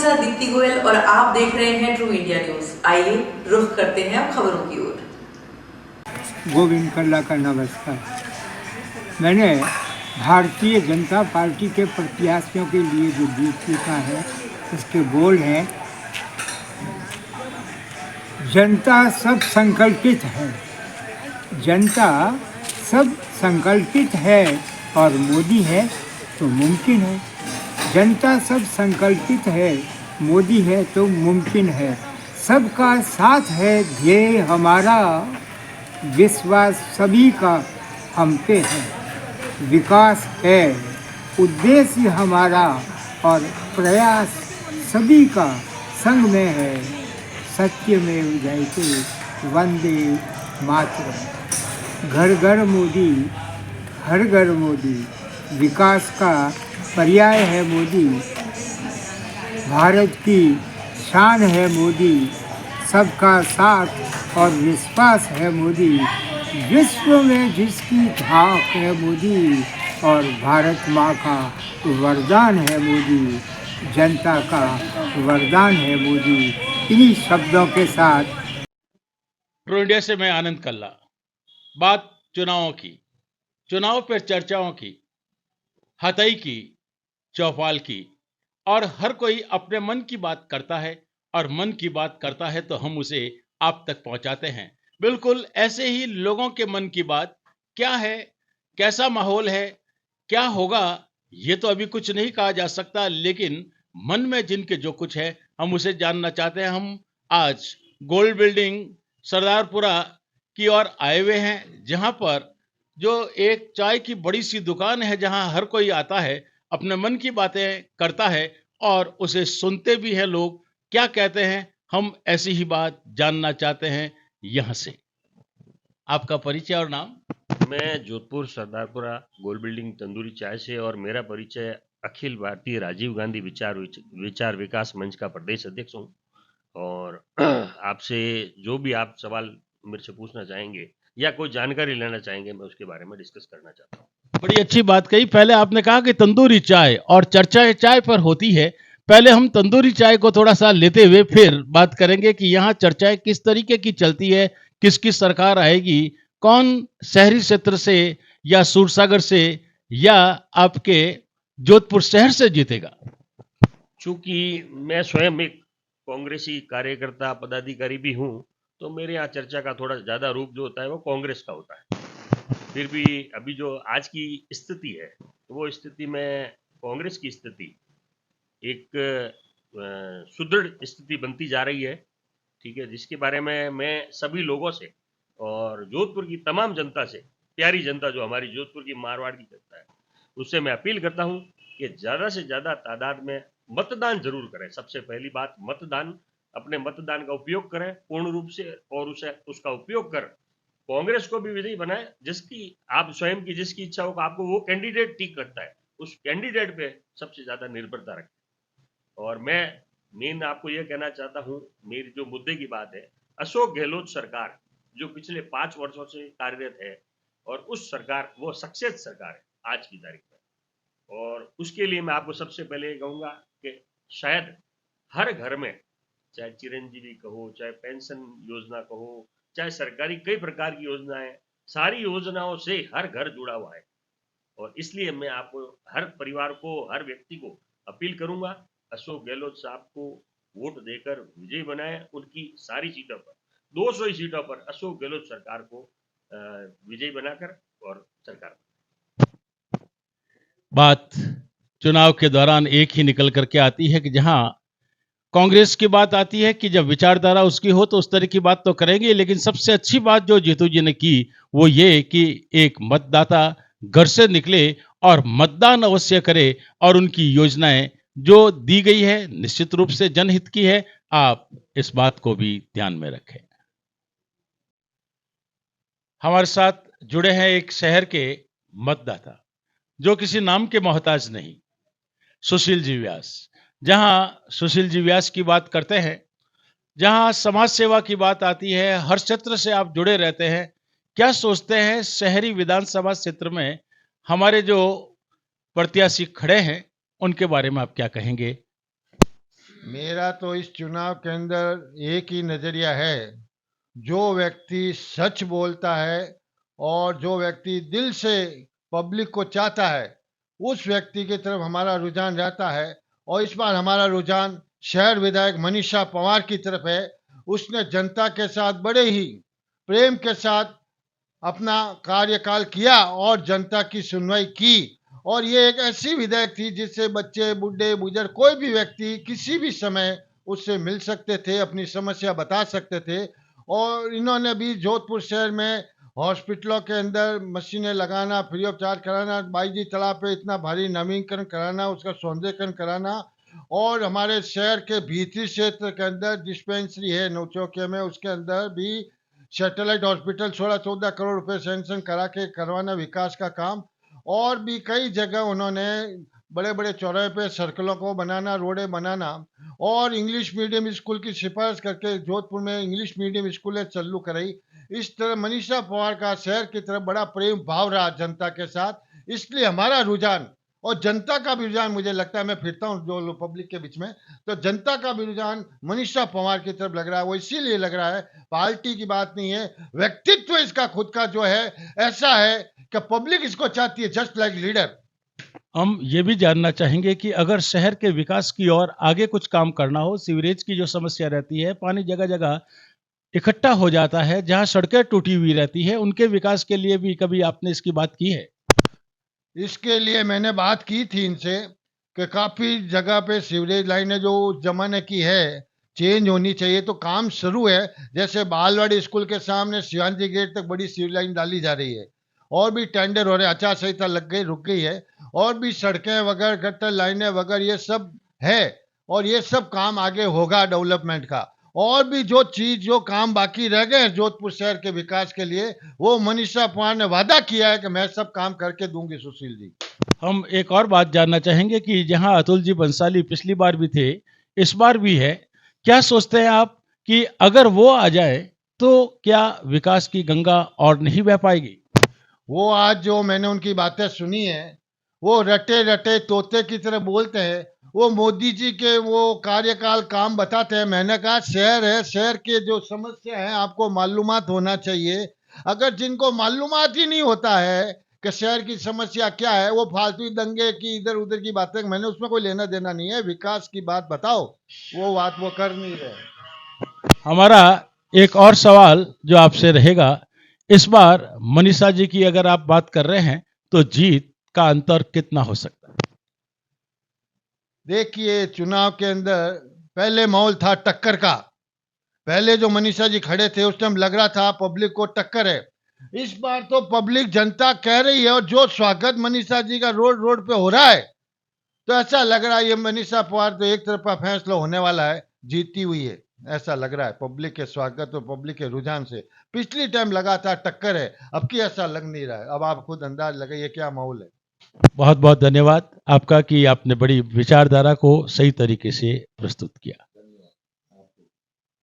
साथ दीप्ति गोयल और आप देख रहे हैं ट्रू इंडिया न्यूज। आइए रुख करते हैं अब खबरों की ओर। गोविंद कल्ला का नमस्कार। मैंने भारतीय जनता पार्टी के प्रत्याशियों के लिए जो गीत लिखा है उसके बोल हैं, जनता सब संकल्पित है, जनता सब संकल्पित है और मोदी है तो मुमकिन है। जनता सब संकल्पित है, मोदी है तो मुमकिन है। सबका साथ है ध्येय हमारा, विश्वास सभी का हम पे है। विकास है उद्देश्य हमारा और प्रयास सभी का संग में है। सत्यमेव जयते वंदे मातरम। घर घर मोदी, हर घर मोदी, विकास का पर्याय है मोदी। भारत की शान है मोदी, सबका साथ और विश्वास है मोदी। विश्व में जिसकी झांक है मोदी और भारत माँ का वरदान है मोदी, जनता का वरदान है मोदी। इन्हीं शब्दों के साथ ट्रू इंडिया से मैं आनंद कल्ला। बात चुनावों की, चुनाव पर चर्चाओं की, हथई की, चौपाल की, और हर कोई अपने मन की बात करता है और मन की बात करता है तो हम उसे आप तक पहुंचाते हैं। बिल्कुल ऐसे ही लोगों के मन की बात क्या है, कैसा माहौल है, क्या होगा, ये तो अभी कुछ नहीं कहा जा सकता, लेकिन मन में जिनके जो कुछ है हम उसे जानना चाहते हैं। हम आज गोल्ड बिल्डिंग सरदारपुरा की ओर आए हुए हैं, जहां पर जो एक चाय की बड़ी सी दुकान है, जहां हर कोई आता है, अपने मन की बातें करता है और उसे सुनते भी हैं लोग। क्या कहते हैं, हम ऐसी ही बात जानना चाहते हैं यहां से। आपका परिचय और नाम? मैं जोधपुर सरदारपुरा गोल्ड बिल्डिंग तंदूरी चाय से, और मेरा परिचय अखिल भारतीय राजीव गांधी विचार विकास मंच का प्रदेश अध्यक्ष हूँ। और आपसे जो भी आप सवाल मेरे से पूछना चाहेंगे या कोई जानकारी लेना चाहेंगे, मैं उसके बारे में डिस्कस करना चाहता हूँ। बड़ी अच्छी बात कही। पहले आपने कहा कि तंदूरी चाय और चर्चा चाय पर होती है। पहले हम तंदूरी चाय को थोड़ा सा लेते हुए फिर बात करेंगे कि यहाँ चर्चाएं किस तरीके की चलती है, किसकी सरकार आएगी, कौन शहरी क्षेत्र से या सूरसागर से या आपके जोधपुर शहर से जीतेगा। चूंकि मैं स्वयं एक कांग्रेसी कार्यकर्ता पदाधिकारी भी हूँ, तो मेरे यहाँ चर्चा का थोड़ा ज़्यादा रूप जो होता है वो कांग्रेस का होता है। फिर भी अभी जो आज की स्थिति है, तो वो स्थिति में कांग्रेस की स्थिति एक सुदृढ़ स्थिति बनती जा रही है। ठीक है, जिसके बारे में मैं सभी लोगों से और जोधपुर की तमाम जनता से, प्यारी जनता जो हमारी जोधपुर की मारवाड़ की जनता है, उससे मैं अपील करता हूं कि ज़्यादा से ज़्यादा तादाद में मतदान जरूर करें। सबसे पहली बात, मतदान, अपने मतदान का उपयोग करें पूर्ण रूप से, और उसका उपयोग कर कांग्रेस को भी विजयी बनाए। जिसकी आप स्वयं की जिसकी इच्छा हो, आपको वो कैंडिडेट ठीक करता है, उस कैंडिडेट पे सबसे ज़्यादा निर्भरता रखें। और मैं मेन आपको यह कहना चाहता हूं, मेरी जो मुद्दे की बात है, अशोक गहलोत सरकार जो पिछले 5 वर्षों से कार्यरत है, और उस सरकार वो सक्सेस सरकार है आज की तारीख में। और उसके लिए मैं आपको सबसे पहले ये कहूँगा कि शायद हर घर में, चाहे चिरंजीवी कहो, चाहे पेंशन योजना कहो, चाहे सरकारी कई प्रकार की योजनाएं, सारी योजनाओं से हर घर जुड़ा हुआ है। और इसलिए मैं आपको, हर परिवार को, हर व्यक्ति को अपील करूंगा, अशोक गहलोत साहब को वोट देकर विजयी बनाए। उनकी सारी सीटों पर, 200 ही सीटों पर अशोक गहलोत सरकार को विजयी बनाकर और सरकार। बात चुनाव के दौरान एक ही निकल करके आती है कि जहां कांग्रेस की बात आती है कि जब विचारधारा उसकी हो तो उस तरह की बात तो करेंगे, लेकिन सबसे अच्छी बात जो जीतू जी ने की वो ये कि एक मतदाता घर से निकले और मतदान अवश्य करे, और उनकी योजनाएं जो दी गई है निश्चित रूप से जनहित की है। आप इस बात को भी ध्यान में रखें। हमारे साथ जुड़े हैं एक शहर के मतदाता जो किसी नाम के मोहताज नहीं, सुशील जी व्यास। जहां सुशील जी व्यास की बात करते हैं, जहां समाज सेवा की बात आती है, हर क्षेत्र से आप जुड़े रहते हैं, क्या सोचते हैं शहरी विधानसभा क्षेत्र में हमारे जो प्रत्याशी खड़े हैं उनके बारे में आप क्या कहेंगे? मेरा तो इस चुनाव के अंदर एक ही नजरिया है। जो व्यक्ति सच बोलता है और जो व्यक्ति दिल से पब्लिक को चाहता है, उस व्यक्ति की तरफ हमारा रुझान रहता है। और इस बार हमारा रुझान शहर विधायक मनीषा पंवार की तरफ है। उसने जनता के साथ बड़े ही प्रेम के साथ अपना कार्यकाल किया और जनता की सुनवाई की। और ये एक ऐसी विधायक थी जिससे बच्चे, बूढ़े, बुजुर्ग, कोई भी व्यक्ति किसी भी समय उससे मिल सकते थे, अपनी समस्या बता सकते थे। और इन्होंने भी जोधपुर शहर में हॉस्पिटलों के अंदर मशीनें लगाना, फ्री ऑफ चार्ज कराना, बाईजी तालाब पे इतना भारी नवीनीकरण कराना, उसका सौंदर्यकरण कराना, और हमारे शहर के भीतरी क्षेत्र के अंदर डिस्पेंसरी है नौचौकिया में, उसके अंदर भी सैटेलाइट हॉस्पिटल 16-14 करोड़ रुपए सैंक्शन करा के करवाना, विकास का काम। और भी कई जगह उन्होंने बड़े बड़े चौराहे पे सर्कलों को बनाना, रोडें बनाना, और इंग्लिश मीडियम स्कूल की सिफारिश करके जोधपुर में इंग्लिश मीडियम स्कूलें चालू कराई। इस तरह मनीषा पंवार का शहर की तरफ बड़ा प्रेम भाव रहा जनता के साथ, इसलिए हमारा रुझान और जनता का भी रुझान, मुझे लगता है, मैं फिरता हूँ जो पब्लिक के बीच में, तो जनता का भी रुझान मनीषा पंवार की तरफ लग रहा है। वो इसीलिए लग रहा है, पार्टी की बात नहीं है, व्यक्तित्व इसका खुद का जो है ऐसा है कि पब्लिक इसको चाहती है, जस्ट लाइक लीडर। हम ये भी जानना चाहेंगे कि अगर शहर के विकास की ओर आगे कुछ काम करना हो, सीवरेज की जो समस्या रहती है, पानी जगह जगह इकट्ठा हो जाता है, जहां सड़कें टूटी हुई रहती है, उनके विकास के लिए भी कभी आपने इसकी बात की है? इसके लिए मैंने बात की थी इनसे कि काफी जगह पे सीवरेज लाइनें जो उस जमाने की है चेंज होनी चाहिए, तो काम शुरू है। जैसे बालवाड़ी स्कूल के सामने शिवाजी गेट तक बड़ी सीवरेज लाइन डाली जा रही है, और भी टेंडर हो रहे, आचार संहिता लग गई, रुक गई है, और भी सड़कें वगैरह, गटर लाइनें वगैरह, ये सब है। और ये सब काम आगे होगा डेवलपमेंट का। और भी जो चीज, जो काम बाकी रह गए हैं जोधपुर शहर के विकास के लिए, वो मनीषा पंवार ने वादा किया है कि मैं सब काम करके दूंगी। सुशील जी, हम एक और बात जानना चाहेंगे कि जहां अतुल जी बंसाली पिछली बार भी थे, इस बार भी है, क्या सोचते हैं आप कि अगर वो आ जाए तो क्या विकास की गंगा और नहीं बह पाएगी? वो आज जो मैंने उनकी बातें सुनी है, वो रटे रटे तोते की तरह बोलते हैं। वो मोदी जी के वो कार्यकाल काम बताते हैं। मैंने कहा शहर है, शहर के जो समस्या है आपको मालूमात होना चाहिए। अगर जिनको मालूमात ही नहीं होता है कि शहर की समस्या क्या है, वो फालतू दंगे की इधर उधर की बातें, मैंने उसमें कोई लेना देना नहीं है। विकास की बात बताओ, वो बात वो कर नहीं रहे। हमारा एक और सवाल जो आपसे रहेगा, इस बार मनीषा जी की अगर आप बात कर रहे हैं तो जीत का अंतर कितना हो सकता है? देखिए, चुनाव के अंदर पहले माहौल था टक्कर का। पहले जो मनीषा जी खड़े थे उस टाइम लग रहा था पब्लिक को टक्कर है। इस बार तो पब्लिक, जनता कह रही है, और जो स्वागत मनीषा जी का रोड रोड पे हो रहा है, तो ऐसा लग रहा है ये मनीषा पंवार तो एक तरफा फैसला होने वाला है, जीती हुई है, ऐसा लग रहा है पब्लिक के स्वागत और पब्लिक के रुझान से। पिछली टाइम लगा था टक्कर है, अब की ऐसा लग नहीं रहा है। अब आप खुद अंदाज लगाइए क्या माहौल है। बहुत बहुत धन्यवाद आपका कि आपने बड़ी विचारधारा को सही तरीके से प्रस्तुत किया।